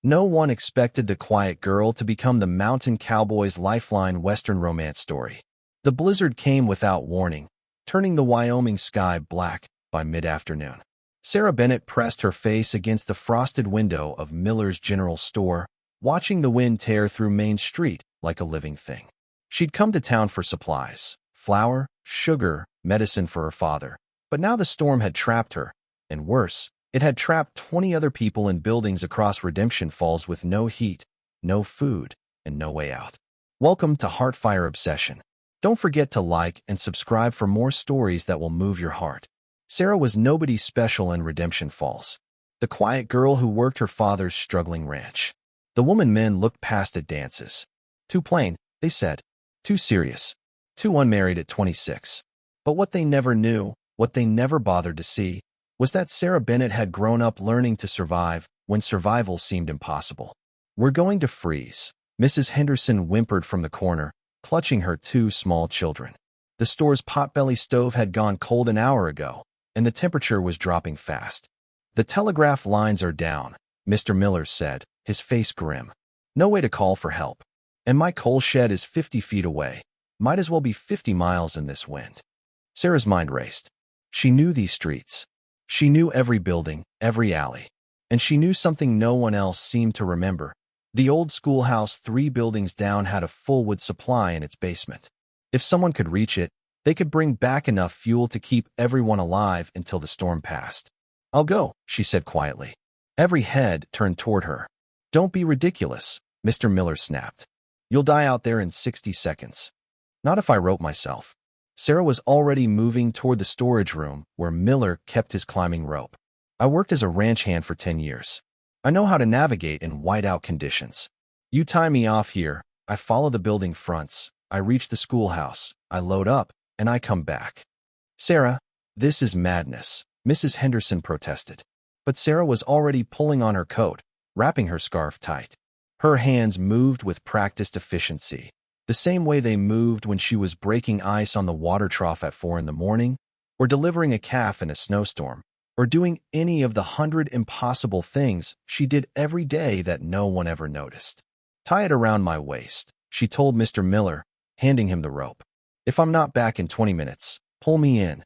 No one expected the quiet girl to become the mountain cowboy's lifeline Western romance story. The blizzard came without warning, turning the Wyoming sky black by mid-afternoon. Sarah Bennett pressed her face against the frosted window of Miller's General Store, watching the wind tear through Main Street like a living thing. She'd come to town for supplies, flour, sugar, medicine for her father. But now the storm had trapped her, and worse, it had trapped 20 other people in buildings across Redemption Falls with no heat, no food, and no way out. Welcome to Heartfire Obsession. Don't forget to like and subscribe for more stories that will move your heart. Sarah was nobody special in Redemption Falls. The quiet girl who worked her father's struggling ranch. The woman men looked past at dances. Too plain, they said. Too serious. Too unmarried at 26. But what they never knew, what they never bothered to see, was that Sarah Bennett had grown up learning to survive when survival seemed impossible. "We're going to freeze," Mrs. Henderson whimpered from the corner, clutching her two small children. The store's potbelly stove had gone cold an hour ago, and the temperature was dropping fast. "The telegraph lines are down," Mr. Miller said, his face grim. "No way to call for help. And my coal shed is 50 feet away. Might as well be 50 miles in this wind." Sarah's mind raced. She knew these streets. She knew every building, every alley. And she knew something no one else seemed to remember. The old schoolhouse 3 buildings down had a full wood supply in its basement. If someone could reach it, they could bring back enough fuel to keep everyone alive until the storm passed. "I'll go," she said quietly. Every head turned toward her. "Don't be ridiculous," Mr. Miller snapped. "You'll die out there in 60 seconds. Not if I rope myself." Sarah was already moving toward the storage room where Miller kept his climbing rope. "I worked as a ranch hand for 10 years. I know how to navigate in whiteout conditions. You tie me off here, I follow the building fronts, I reach the schoolhouse, I load up, and I come back." "Sarah, this is madness," Mrs. Henderson protested. But Sarah was already pulling on her coat, wrapping her scarf tight. Her hands moved with practiced efficiency, the same way they moved when she was breaking ice on the water trough at 4 in the morning, or delivering a calf in a snowstorm, or doing any of the 100 impossible things she did every day that no one ever noticed. "Tie it around my waist," she told Mr. Miller, handing him the rope. "If I'm not back in 20 minutes, pull me in."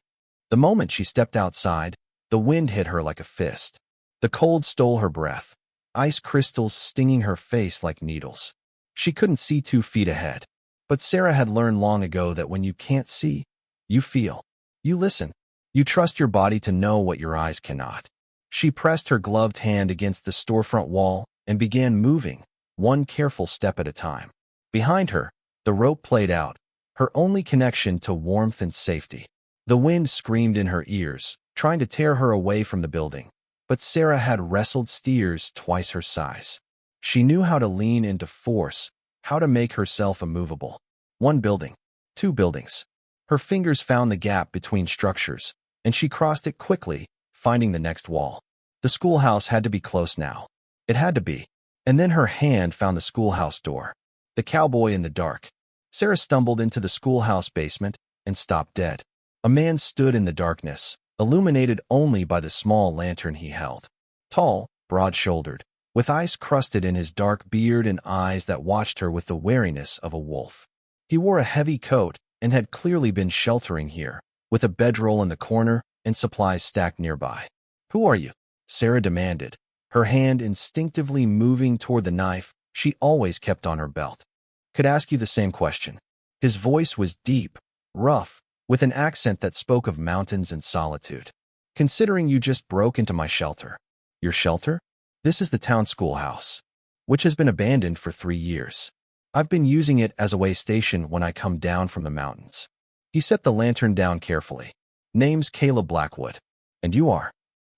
The moment she stepped outside, the wind hit her like a fist. The cold stole her breath, ice crystals stinging her face like needles. She couldn't see 2 feet ahead. But Sarah had learned long ago that when you can't see, you feel. You listen. You trust your body to know what your eyes cannot. She pressed her gloved hand against the storefront wall and began moving, one careful step at a time. Behind her, the rope played out, her only connection to warmth and safety. The wind screamed in her ears, trying to tear her away from the building. But Sarah had wrestled steers twice her size. She knew how to lean into force, how to make herself immovable. 1 building, 2 buildings. Her fingers found the gap between structures, and she crossed it quickly, finding the next wall. The schoolhouse had to be close now. It had to be. And then her hand found the schoolhouse door. The cowboy in the dark. Sarah stumbled into the schoolhouse basement and stopped dead. A man stood in the darkness, illuminated only by the small lantern he held. Tall, broad-shouldered, with ice crusted in his dark beard and eyes that watched her with the wariness of a wolf. He wore a heavy coat and had clearly been sheltering here, with a bedroll in the corner and supplies stacked nearby. "Who are you?" Sarah demanded, her hand instinctively moving toward the knife she always kept on her belt. "Could ask you the same question." His voice was deep, rough, with an accent that spoke of mountains and solitude. "Considering you just broke into my shelter." "Your shelter?" "This is the town schoolhouse, which has been abandoned for 3 years. I've been using it as a way station when I come down from the mountains." He set the lantern down carefully. "Name's Caleb Blackwood. And you are?"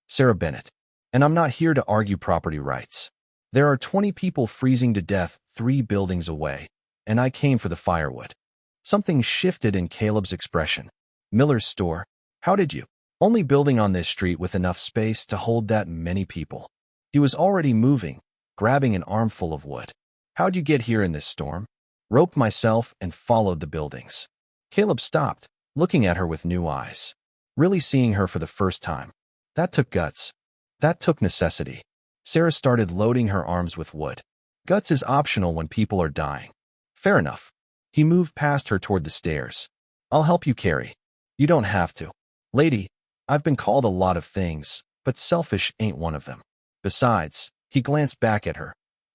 "Sarah Bennett. And I'm not here to argue property rights. There are 20 people freezing to death 3 buildings away, and I came for the firewood." Something shifted in Caleb's expression. "Miller's store? How did you?" "Only building on this street with enough space to hold that many people." He was already moving, grabbing an armful of wood. "How'd you get here in this storm?" "Roped myself and followed the buildings." Caleb stopped, looking at her with new eyes, really seeing her for the first time. "That took guts. That took necessity." Sarah started loading her arms with wood. Guts is optional when people are dying. Fair enough. He moved past her toward the stairs. I'll help you carry. You don't have to. Lady, I've been called a lot of things, but selfish ain't one of them. Besides, he glanced back at her.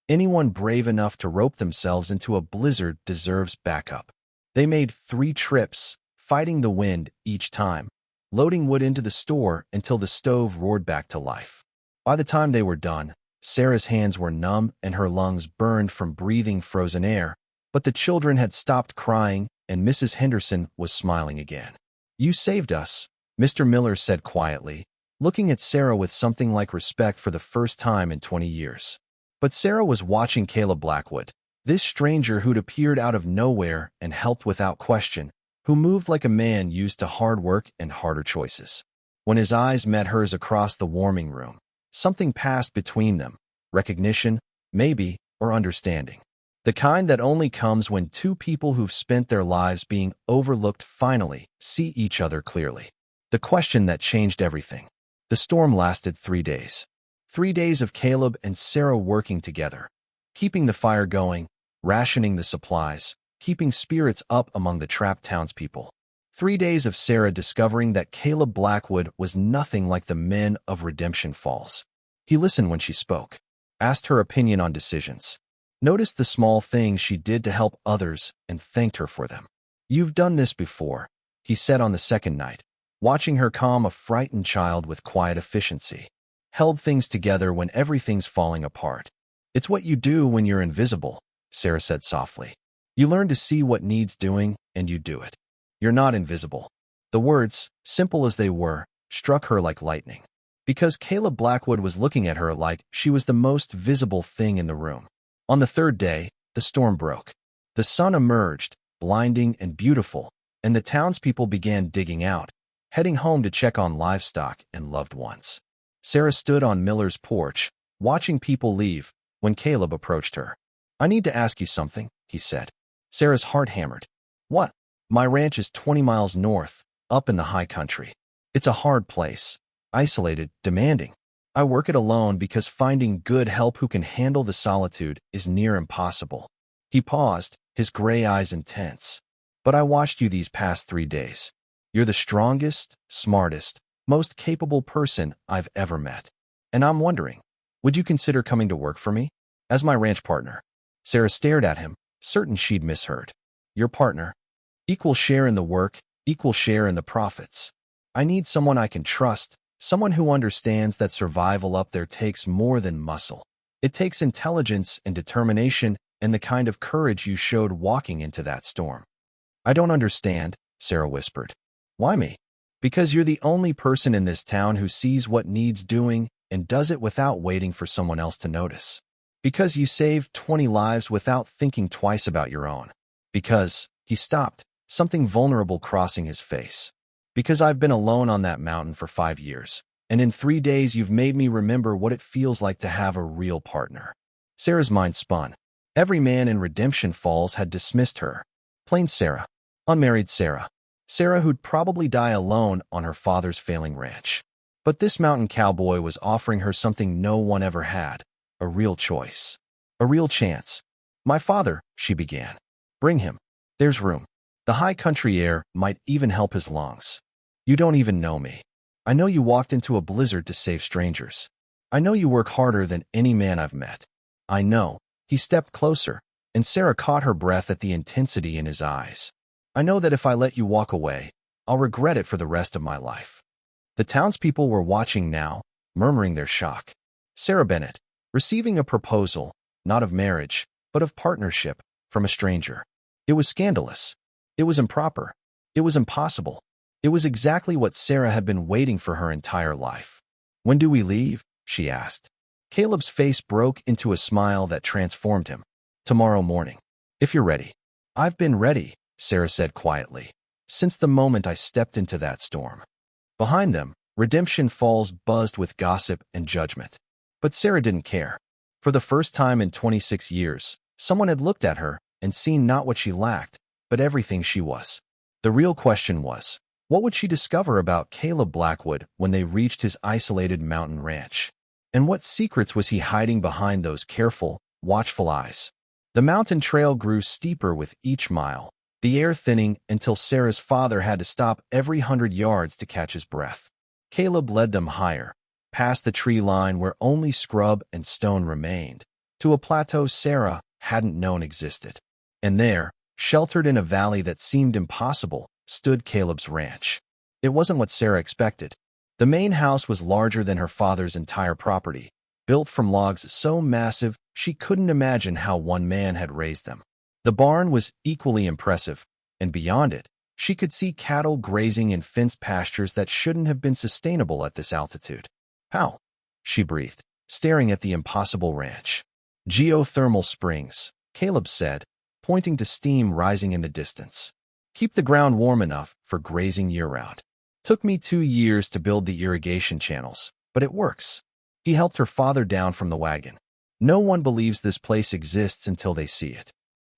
Anyone brave enough to rope themselves into a blizzard deserves backup. They made 3 trips, fighting the wind each time, loading wood into the store until the stove roared back to life. By the time they were done, Sarah's hands were numb and her lungs burned from breathing frozen air, but the children had stopped crying and Mrs. Henderson was smiling again. You saved us, Mr. Miller said quietly, looking at Sarah with something like respect for the first time in 20 years. But Sarah was watching Caleb Blackwood, this stranger who'd appeared out of nowhere and helped without question, who moved like a man used to hard work and harder choices. When his eyes met hers across the warming room, something passed between them, recognition, maybe, or understanding. The kind that only comes when 2 people who've spent their lives being overlooked finally see each other clearly. The question that changed everything. The storm lasted 3 days. 3 days of Caleb and Sarah working together, keeping the fire going, rationing the supplies, keeping spirits up among the trapped townspeople. 3 days of Sarah discovering that Caleb Blackwood was nothing like the men of Redemption Falls. He listened when she spoke, asked her opinion on decisions, noticed the small things she did to help others, and thanked her for them. You've done this before, he said on the second night, watching her calm a frightened child with quiet efficiency. Held things together when everything's falling apart. It's what you do when you're invisible, Sarah said softly. You learn to see what needs doing, and you do it. You're not invisible. The words, simple as they were, struck her like lightning. Because Caleb Blackwood was looking at her like she was the most visible thing in the room. On the 3rd day, the storm broke. The sun emerged, blinding and beautiful, and the townspeople began digging out, heading home to check on livestock and loved ones. Sarah stood on Miller's porch, watching people leave, when Caleb approached her. I need to ask you something, he said. Sarah's heart hammered. What? My ranch is 20 miles north, up in the high country. It's a hard place, isolated, demanding. I work it alone because finding good help who can handle the solitude is near impossible. He paused, his gray eyes intense. But I watched you these past 3 days. You're the strongest, smartest, most capable person I've ever met. And I'm wondering, would you consider coming to work for me? As my ranch partner. Sarah stared at him, certain she'd misheard. Your partner. Equal share in the work, equal share in the profits. I need someone I can trust, someone who understands that survival up there takes more than muscle. It takes intelligence and determination and the kind of courage you showed walking into that storm. I don't understand, Sarah whispered. Why me? Because you're the only person in this town who sees what needs doing and does it without waiting for someone else to notice. Because you saved 20 lives without thinking twice about your own. Because, he stopped, something vulnerable crossing his face. Because I've been alone on that mountain for 5 years, and in 3 days you've made me remember what it feels like to have a real partner. Sarah's mind spun. Every man in Redemption Falls had dismissed her. Plain Sarah. Unmarried Sarah. Sarah who'd probably die alone on her father's failing ranch. But this mountain cowboy was offering her something no one ever had. A real choice. A real chance. My father, she began. Bring him. There's room. The high country air might even help his lungs. You don't even know me. I know you walked into a blizzard to save strangers. I know you work harder than any man I've met. I know. He stepped closer, and Sarah caught her breath at the intensity in his eyes. I know that if I let you walk away, I'll regret it for the rest of my life. The townspeople were watching now, murmuring their shock. Sarah Bennett, receiving a proposal, not of marriage, but of partnership, from a stranger. It was scandalous. It was improper. It was impossible. It was exactly what Sarah had been waiting for her entire life. When do we leave? She asked. Caleb's face broke into a smile that transformed him. Tomorrow morning. If you're ready. I've been ready, Sarah said quietly, since the moment I stepped into that storm. Behind them, Redemption Falls buzzed with gossip and judgment. But Sarah didn't care. For the first time in 26 years, someone had looked at her and seen not what she lacked, but everything she was. The real question was, what would she discover about Caleb Blackwood when they reached his isolated mountain ranch? And what secrets was he hiding behind those careful, watchful eyes? The mountain trail grew steeper with each mile, the air thinning until Sarah's father had to stop every 100 yards to catch his breath. Caleb led them higher, past the tree line where only scrub and stone remained, to a plateau Sarah hadn't known existed. And there, sheltered in a valley that seemed impossible, stood Caleb's ranch. It wasn't what Sarah expected. The main house was larger than her father's entire property, built from logs so massive she couldn't imagine how one man had raised them. The barn was equally impressive, and beyond it, she could see cattle grazing in fenced pastures that shouldn't have been sustainable at this altitude. How? She breathed, staring at the impossible ranch. Geothermal springs, Caleb said, pointing to steam rising in the distance. Keep the ground warm enough for grazing year-round. Took me 2 years to build the irrigation channels, but it works. He helped her father down from the wagon. No one believes this place exists until they see it.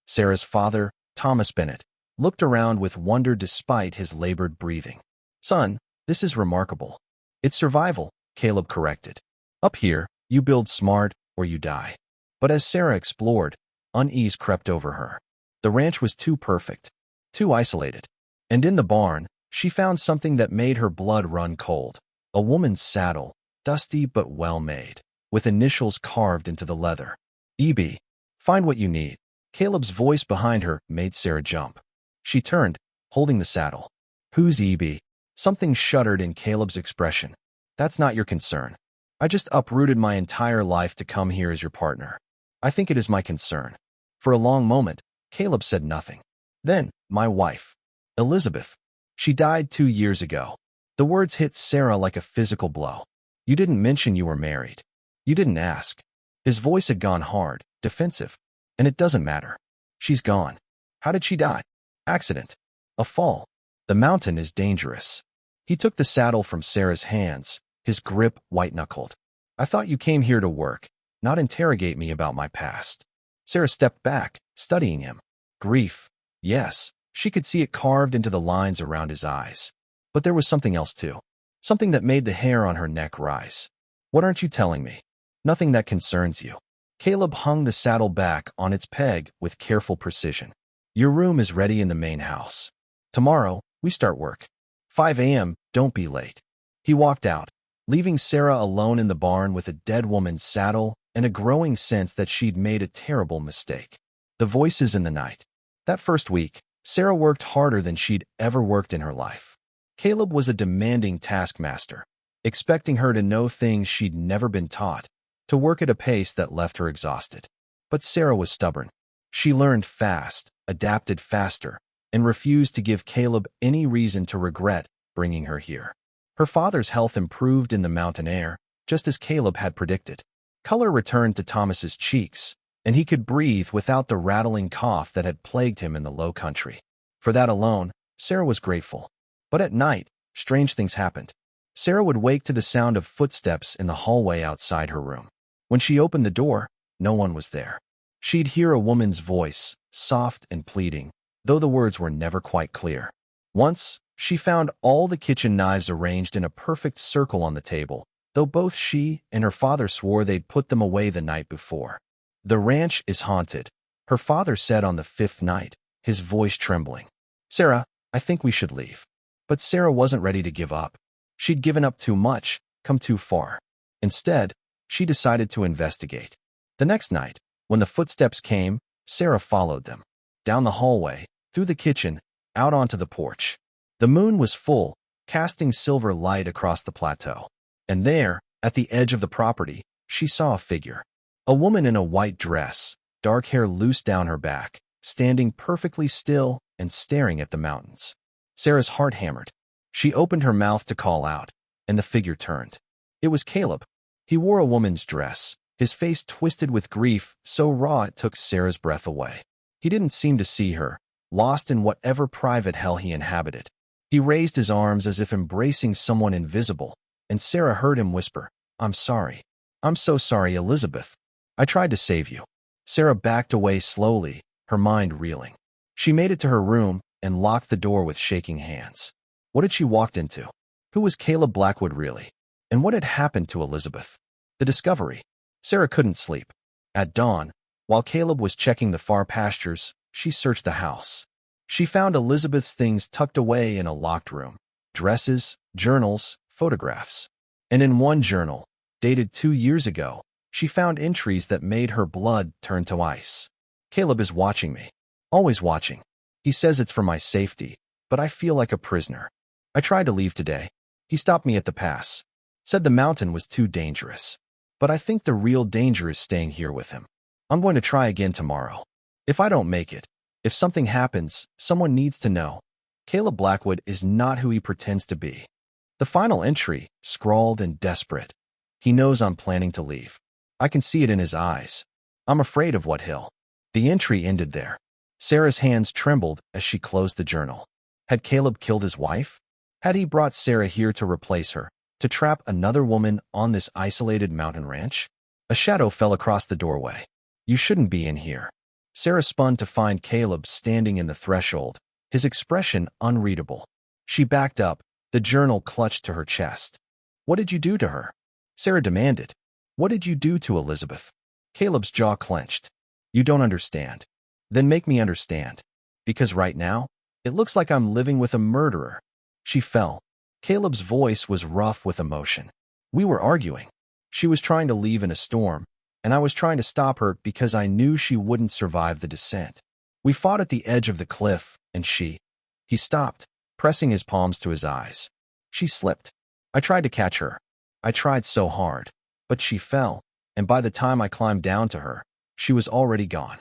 Sarah's father, Thomas Bennett, looked around with wonder despite his labored breathing. Son, this is remarkable. It's survival, Caleb corrected. Up here, you build smart or you die. But as Sarah explored, unease crept over her. The ranch was too perfect, too isolated. And in the barn, she found something that made her blood run cold. A woman's saddle, dusty but well-made, with initials carved into the leather. "EB, find what you need." Caleb's voice behind her made Sarah jump. She turned, holding the saddle. "Who's EB?" Something shuddered in Caleb's expression. "That's not your concern. I just uprooted my entire life to come here as your partner. I think it is my concern." For a long moment, Caleb said nothing. Then, "My wife, Elizabeth. She died 2 years ago." The words hit Sarah like a physical blow. "You didn't mention you were married. You didn't ask." His voice had gone hard, defensive. "And it doesn't matter. She's gone." "How did she die?" "Accident. A fall. The mountain is dangerous." He took the saddle from Sarah's hands, his grip white-knuckled. "I thought you came here to work, not interrogate me about my past." Sarah stepped back, studying him. Grief. Yes, she could see it carved into the lines around his eyes. But there was something else too. Something that made the hair on her neck rise. "What aren't you telling me?" "Nothing that concerns you." Caleb hung the saddle back on its peg with careful precision. "Your room is ready in the main house. Tomorrow, we start work. 5 a.m., don't be late." He walked out, leaving Sarah alone in the barn with a dead woman's saddle and a growing sense that she'd made a terrible mistake. The voices in the night. That first week, Sarah worked harder than she'd ever worked in her life. Caleb was a demanding taskmaster, expecting her to know things she'd never been taught, to work at a pace that left her exhausted. But Sarah was stubborn. She learned fast, adapted faster, and refused to give Caleb any reason to regret bringing her here. Her father's health improved in the mountain air, just as Caleb had predicted. Color returned to Thomas's cheeks, and he could breathe without the rattling cough that had plagued him in the low country. For that alone, Sarah was grateful. But at night, strange things happened. Sarah would wake to the sound of footsteps in the hallway outside her room. When she opened the door, no one was there. She'd hear a woman's voice, soft and pleading, though the words were never quite clear. Once, she found all the kitchen knives arranged in a perfect circle on the table, though both she and her father swore they'd put them away the night before. "The ranch is haunted," her father said on the 5th night, his voice trembling. "Sarah, I think we should leave." But Sarah wasn't ready to give up. She'd given up too much, come too far. Instead, she decided to investigate. The next night, when the footsteps came, Sarah followed them. Down the hallway, through the kitchen, out onto the porch. The moon was full, casting silver light across the plateau. And there, at the edge of the property, she saw a figure. A woman in a white dress, dark hair loose down her back, standing perfectly still and staring at the mountains. Sarah's heart hammered. She opened her mouth to call out, and the figure turned. It was Caleb. He wore a woman's dress, his face twisted with grief so raw it took Sarah's breath away. He didn't seem to see her, lost in whatever private hell he inhabited. He raised his arms as if embracing someone invisible, and Sarah heard him whisper, "I'm sorry. I'm so sorry, Elizabeth. I tried to save you." Sarah backed away slowly, her mind reeling. She made it to her room and locked the door with shaking hands. What had she walked into? Who was Caleb Blackwood really? And what had happened to Elizabeth? The discovery. Sarah couldn't sleep. At dawn, while Caleb was checking the far pastures, she searched the house. She found Elizabeth's things tucked away in a locked room. Dresses, journals, photographs. And in one journal, dated 2 years ago, she found entries that made her blood turn to ice. Caleb is watching me. Always watching. He says it's for my safety, but I feel like a prisoner. I tried to leave today. He stopped me at the pass. Said the mountain was too dangerous. But I think the real danger is staying here with him. I'm going to try again tomorrow. If I don't make it, if something happens, someone needs to know. Caleb Blackwood is not who he pretends to be. The final entry, scrawled and desperate. He knows I'm planning to leave. I can see it in his eyes. I'm afraid of what he'll. The entry ended there. Sarah's hands trembled as she closed the journal. Had Caleb killed his wife? Had he brought Sarah here to replace her, to trap another woman on this isolated mountain ranch? A shadow fell across the doorway. You shouldn't be in here. Sarah spun to find Caleb standing in the threshold, his expression unreadable. She backed up, the journal clutched to her chest. What did you do to her? Sarah demanded. What did you do to Elizabeth? Caleb's jaw clenched. You don't understand. Then make me understand. Because right now, it looks like I'm living with a murderer. She fell. Caleb's voice was rough with emotion. We were arguing. She was trying to leave in a storm, and I was trying to stop her because I knew she wouldn't survive the descent. We fought at the edge of the cliff, and she... He stopped, pressing his palms to his eyes. She slipped. I tried to catch her. I tried so hard. But she fell, and by the time I climbed down to her, she was already gone.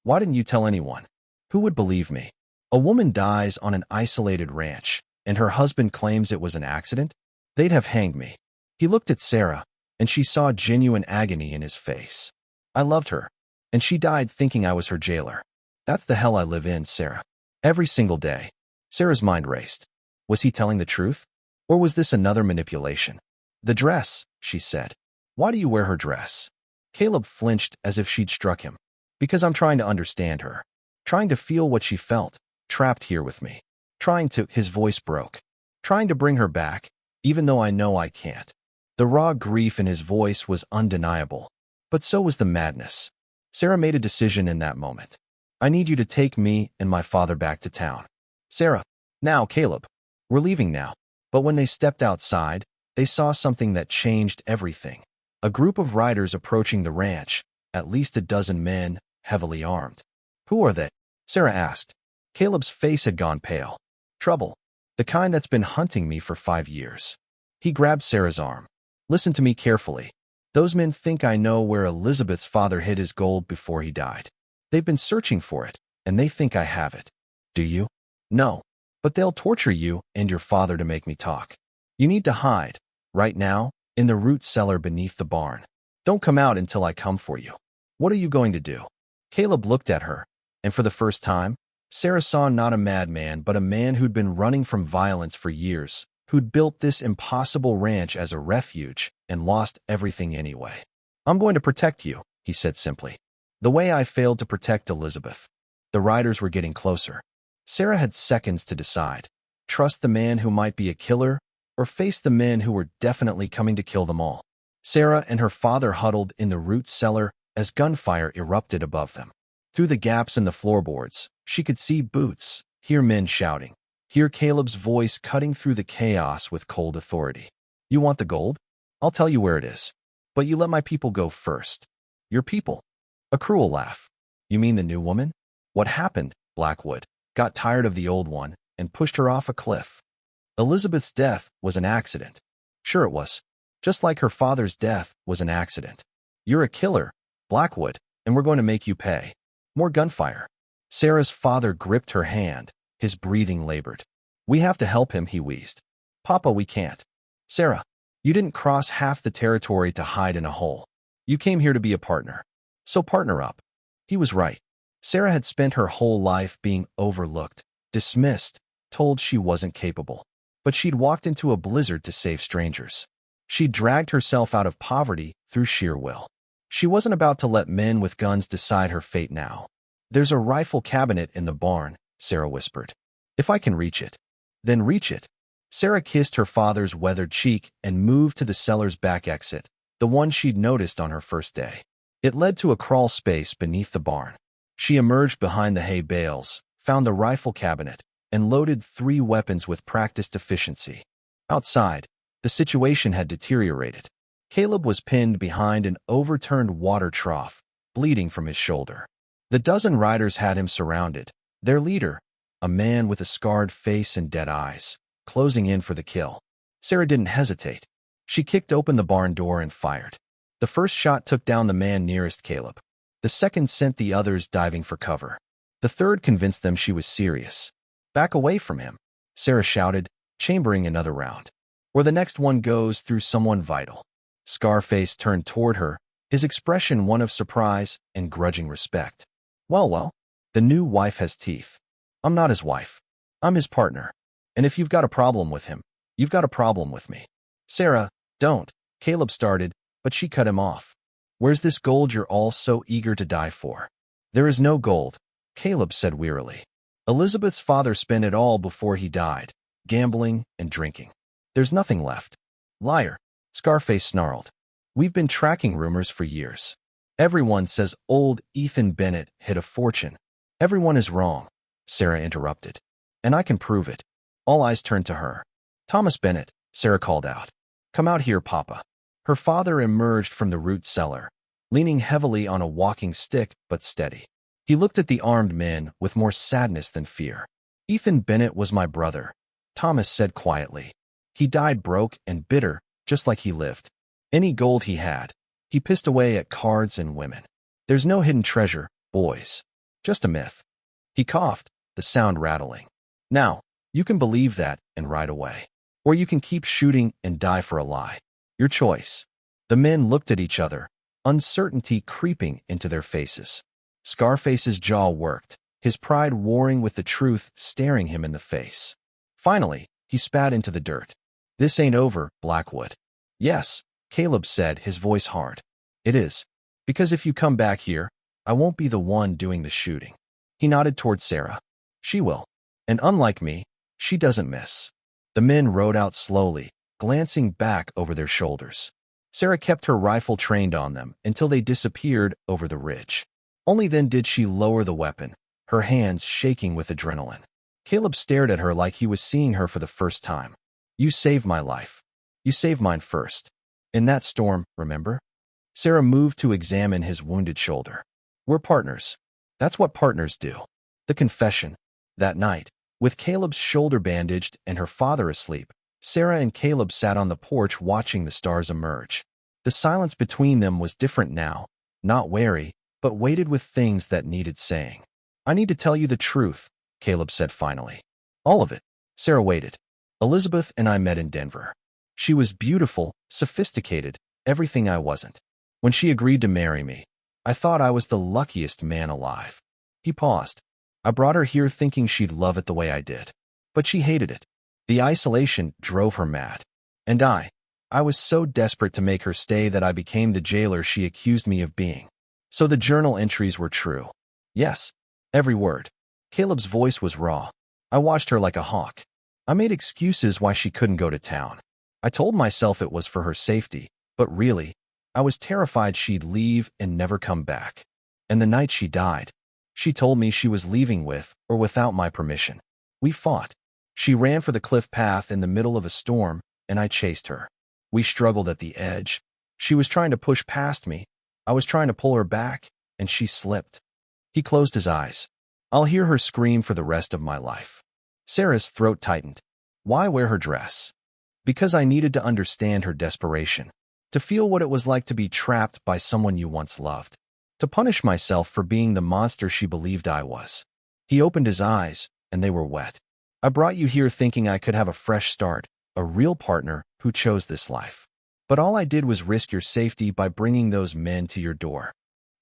Why didn't you tell anyone? Who would believe me? A woman dies on an isolated ranch, and her husband claims it was an accident? They'd have hanged me. He looked at Sarah, and she saw genuine agony in his face. I loved her, and she died thinking I was her jailer. That's the hell I live in, Sarah. Every single day. Sarah's mind raced. Was he telling the truth? Or was this another manipulation? The dress, she said. Why do you wear her dress? Caleb flinched as if she'd struck him. Because I'm trying to understand her. Trying to feel what she felt, trapped here with me. Trying to, his voice broke. Trying to bring her back, even though I know I can't. The raw grief in his voice was undeniable. But so was the madness. Sarah made a decision in that moment. I need you to take me and my father back to town. Sarah. Now, Caleb. We're leaving now. But when they stepped outside, they saw something that changed everything. A group of riders approaching the ranch, at least a dozen men, heavily armed. Who are they? Sarah asked. Caleb's face had gone pale. Trouble. The kind that's been hunting me for 5 years. He grabbed Sarah's arm. Listen to me carefully. Those men think I know where Elizabeth's father hid his gold before he died. They've been searching for it, and they think I have it. Do you? No. But they'll torture you and your father to make me talk. You need to hide, right now, in the root cellar beneath the barn. Don't come out until I come for you. What are you going to do? Caleb looked at her, and for the first time, Sarah saw not a madman but a man who'd been running from violence for years, who'd built this impossible ranch as a refuge and lost everything anyway. I'm going to protect you, he said simply. The way I failed to protect Elizabeth. The riders were getting closer. Sarah had seconds to decide. Trust the man who might be a killer, or face the men who were definitely coming to kill them all. Sarah and her father huddled in the root cellar as gunfire erupted above them. Through the gaps in the floorboards, she could see boots, hear men shouting, hear Caleb's voice cutting through the chaos with cold authority. You want the gold? I'll tell you where it is. But you let my people go first. Your people? A cruel laugh. You mean the new woman? What happened, Blackwood? Got tired of the old one and pushed her off a cliff. Elizabeth's death was an accident. Sure it was. Just like her father's death was an accident. You're a killer, Blackwood, and we're going to make you pay. More gunfire. Sarah's father gripped her hand, his breathing labored. We have to help him, he wheezed. Papa, we can't. Sarah, you didn't cross half the territory to hide in a hole. You came here to be a partner. So partner up. He was right. Sarah had spent her whole life being overlooked, dismissed, told she wasn't capable. But she'd walked into a blizzard to save strangers. She'd dragged herself out of poverty through sheer will. She wasn't about to let men with guns decide her fate now. There's a rifle cabinet in the barn, Sarah whispered. If I can reach it. Then reach it. Sarah kissed her father's weathered cheek and moved to the cellar's back exit, the one she'd noticed on her first day. It led to a crawl space beneath the barn. She emerged behind the hay bales, found the rifle cabinet, and loaded 3 weapons with practiced efficiency. Outside, the situation had deteriorated. Caleb was pinned behind an overturned water trough, bleeding from his shoulder. The dozen riders had him surrounded, their leader, a man with a scarred face and dead eyes, closing in for the kill. Sarah didn't hesitate. She kicked open the barn door and fired. The first shot took down the man nearest Caleb. The second sent the others diving for cover. The third convinced them she was serious. "Back away from him," Sarah shouted, chambering another round. "Or the next one goes through someone vital." Scarface turned toward her, his expression one of surprise and grudging respect. Well, the new wife has teeth. I'm not his wife. I'm his partner. And if you've got a problem with him, you've got a problem with me." "Sarah, don't," Caleb started, but she cut him off. "Where's this gold you're all so eager to die for?" "There is no gold," Caleb said wearily. "Elizabeth's father spent it all before he died, gambling and drinking. There's nothing left." "Liar," Scarface snarled. "We've been tracking rumors for years. Everyone says old Ethan Bennett hid a fortune." "Everyone is wrong," Sarah interrupted. "And I can prove it." All eyes turned to her. "Thomas Bennett," Sarah called out. "Come out here, Papa." Her father emerged from the root cellar, leaning heavily on a walking stick but steady. He looked at the armed men with more sadness than fear. "Ethan Bennett was my brother," Thomas said quietly. "He died broke and bitter, just like he lived. Any gold he had, he pissed away at cards and women. There's no hidden treasure, boys. Just a myth." He coughed, the sound rattling. "Now, you can believe that and ride away. Or you can keep shooting and die for a lie. Your choice." The men looked at each other, uncertainty creeping into their faces. Scarface's jaw worked, his pride warring with the truth staring him in the face. Finally, he spat into the dirt. "This ain't over, Blackwood." "Yes," Caleb said, his voice hard. "It is. Because if you come back here, I won't be the one doing the shooting." He nodded toward Sarah. "She will. And unlike me, she doesn't miss." The men rode out slowly, glancing back over their shoulders. Sarah kept her rifle trained on them until they disappeared over the ridge. Only then did she lower the weapon, her hands shaking with adrenaline. Caleb stared at her like he was seeing her for the first time. "You saved my life. You saved mine first. In that storm, remember?" Sarah moved to examine his wounded shoulder. "We're partners. That's what partners do." The confession. That night, with Caleb's shoulder bandaged and her father asleep, Sarah and Caleb sat on the porch watching the stars emerge. The silence between them was different now, not wary, but weighted with things that needed saying. "I need to tell you the truth," Caleb said finally. "All of it." Sarah waited. "Elizabeth and I met in Denver. She was beautiful, sophisticated, everything I wasn't. When she agreed to marry me, I thought I was the luckiest man alive." He paused. "I brought her here thinking she'd love it the way I did. But she hated it. The isolation drove her mad. And I was so desperate to make her stay that I became the jailer she accused me of being. So the journal entries were true. Yes, every word." Caleb's voice was raw. "I watched her like a hawk. I made excuses why she couldn't go to town. I told myself it was for her safety, but really, I was terrified she'd leave and never come back. And the night she died, she told me she was leaving with or without my permission. We fought. She ran for the cliff path in the middle of a storm, and I chased her. We struggled at the edge. She was trying to push past me. I was trying to pull her back, and she slipped." He closed his eyes. "I'll hear her scream for the rest of my life." Sarah's throat tightened. Why wear her dress? Because I needed to understand her desperation, to feel what it was like to be trapped by someone you once loved, to punish myself for being the monster she believed I was. He opened his eyes, and they were wet. "I brought you here thinking I could have a fresh start, a real partner who chose this life. But all I did was risk your safety by bringing those men to your door.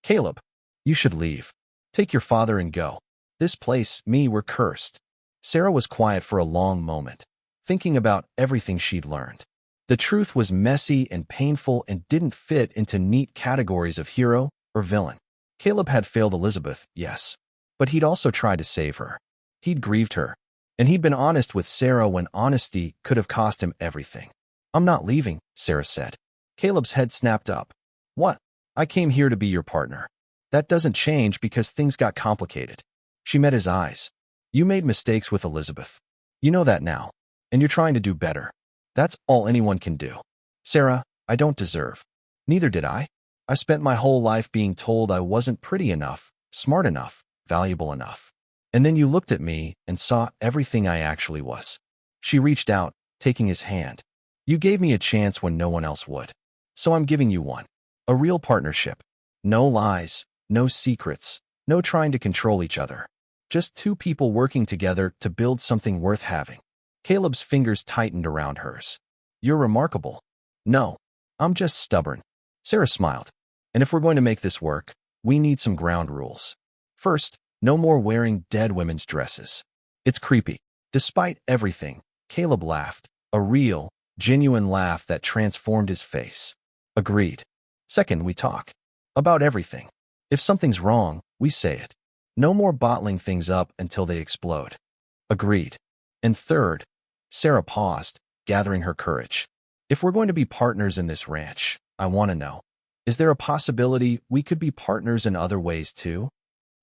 Caleb, you should leave. Take your father and go. This place, we're cursed." Sarah was quiet for a long moment, thinking about everything she'd learned. The truth was messy and painful and didn't fit into neat categories of hero or villain. Caleb had failed Elizabeth, yes, but he'd also tried to save her. He'd grieved her, and he'd been honest with Sarah when honesty could have cost him everything. "I'm not leaving," Sarah said. Caleb's head snapped up. What? I came here to be your partner. That doesn't change because things got complicated. She met his eyes. You made mistakes with Elizabeth. You know that now. And you're trying to do better. That's all anyone can do. Sarah, I don't deserve. Neither did I. I spent my whole life being told I wasn't pretty enough, smart enough, valuable enough. And then you looked at me and saw everything I actually was. She reached out, taking his hand. You gave me a chance when no one else would. So I'm giving you one. A real partnership. No lies, no secrets, no trying to control each other. Just two people working together to build something worth having. Caleb's fingers tightened around hers. You're remarkable. No, I'm just stubborn. Sarah smiled. And if we're going to make this work, we need some ground rules. First, no more wearing dead women's dresses. It's creepy. Despite everything, Caleb laughed. A real, genuine laugh that transformed his face. Agreed. Second, we talk. About everything. If something's wrong, we say it. No more bottling things up until they explode. Agreed. And third, Sarah paused, gathering her courage. If we're going to be partners in this ranch, I want to know, is there a possibility we could be partners in other ways too?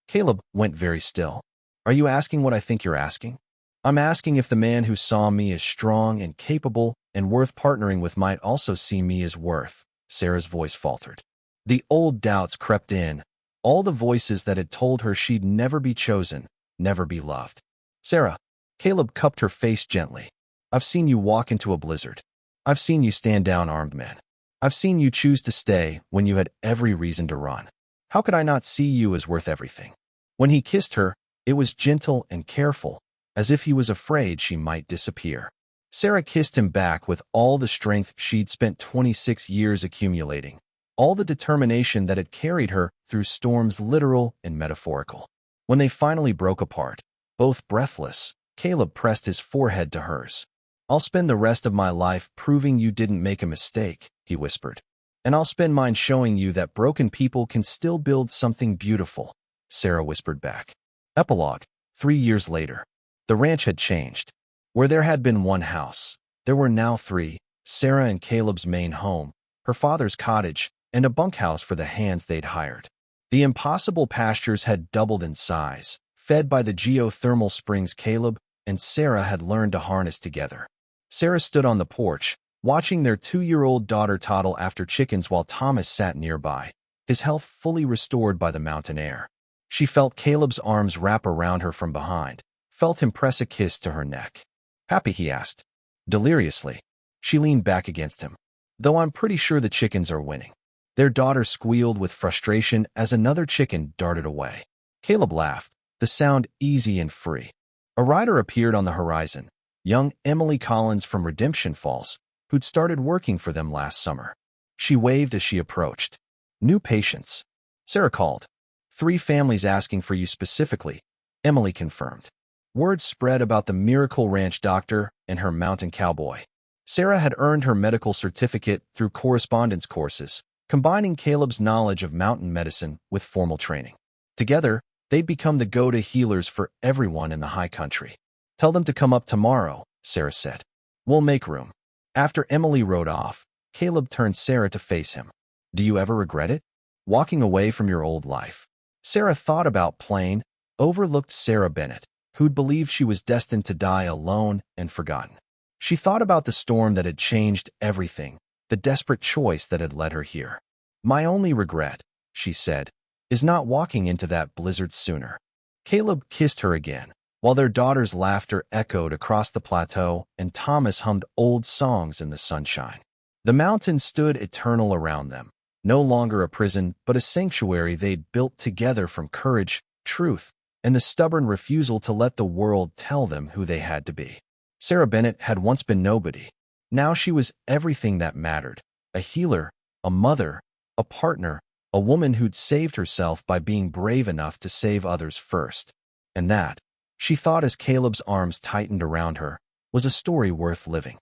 Caleb went very still. Are you asking what I think you're asking? I'm asking if the man who saw me as strong and capable and worth partnering with might also see me as worth. Sarah's voice faltered. The old doubts crept in, all the voices that had told her she'd never be chosen, never be loved. Sarah, Caleb cupped her face gently. I've seen you walk into a blizzard. I've seen you stand down armed men. I've seen you choose to stay when you had every reason to run. How could I not see you as worth everything? When he kissed her, it was gentle and careful, as if he was afraid she might disappear. Sarah kissed him back with all the strength she'd spent 26 years accumulating, all the determination that had carried her through storms literal and metaphorical. When they finally broke apart, both breathless, Caleb pressed his forehead to hers. I'll spend the rest of my life proving you didn't make a mistake, he whispered. And I'll spend mine showing you that broken people can still build something beautiful, Sarah whispered back. Epilogue. 3 years later. The ranch had changed. Where there had been one house, there were now 3, Sarah and Caleb's main home, her father's cottage, and a bunkhouse for the hands they'd hired. The impossible pastures had doubled in size, fed by the geothermal springs Caleb and Sarah had learned to harness together. Sarah stood on the porch, watching their 2-year-old daughter toddle after chickens while Thomas sat nearby, his health fully restored by the mountain air. She felt Caleb's arms wrap around her from behind, felt him press a kiss to her neck. Happy, he asked. Deliriously. She leaned back against him. Though I'm pretty sure the chickens are winning. Their daughter squealed with frustration as another chicken darted away. Caleb laughed, the sound easy and free. A rider appeared on the horizon, young Emily Collins from Redemption Falls, who'd started working for them last summer. She waved as she approached. New patients. Sarah called. 3 families asking for you specifically, Emily confirmed. Word spread about the Miracle Ranch doctor and her mountain cowboy. Sarah had earned her medical certificate through correspondence courses, combining Caleb's knowledge of mountain medicine with formal training. Together, they'd become the go-to healers for everyone in the high country. Tell them to come up tomorrow, Sarah said. We'll make room. After Emily rode off, Caleb turned Sarah to face him. Do you ever regret it? Walking away from your old life. Sarah thought about plain, overlooked Sarah Bennett, who'd believed she was destined to die alone and forgotten. She thought about the storm that had changed everything, the desperate choice that had led her here. My only regret, she said, is not walking into that blizzard sooner. Caleb kissed her again, while their daughter's laughter echoed across the plateau and Thomas hummed old songs in the sunshine. The mountain stood eternal around them, no longer a prison but a sanctuary they'd built together from courage, truth, and the stubborn refusal to let the world tell them who they had to be. Sarah Bennett had once been nobody. Now she was everything that mattered. A healer, a mother, a partner, a woman who'd saved herself by being brave enough to save others first. And that, she thought as Caleb's arms tightened around her, was a story worth living.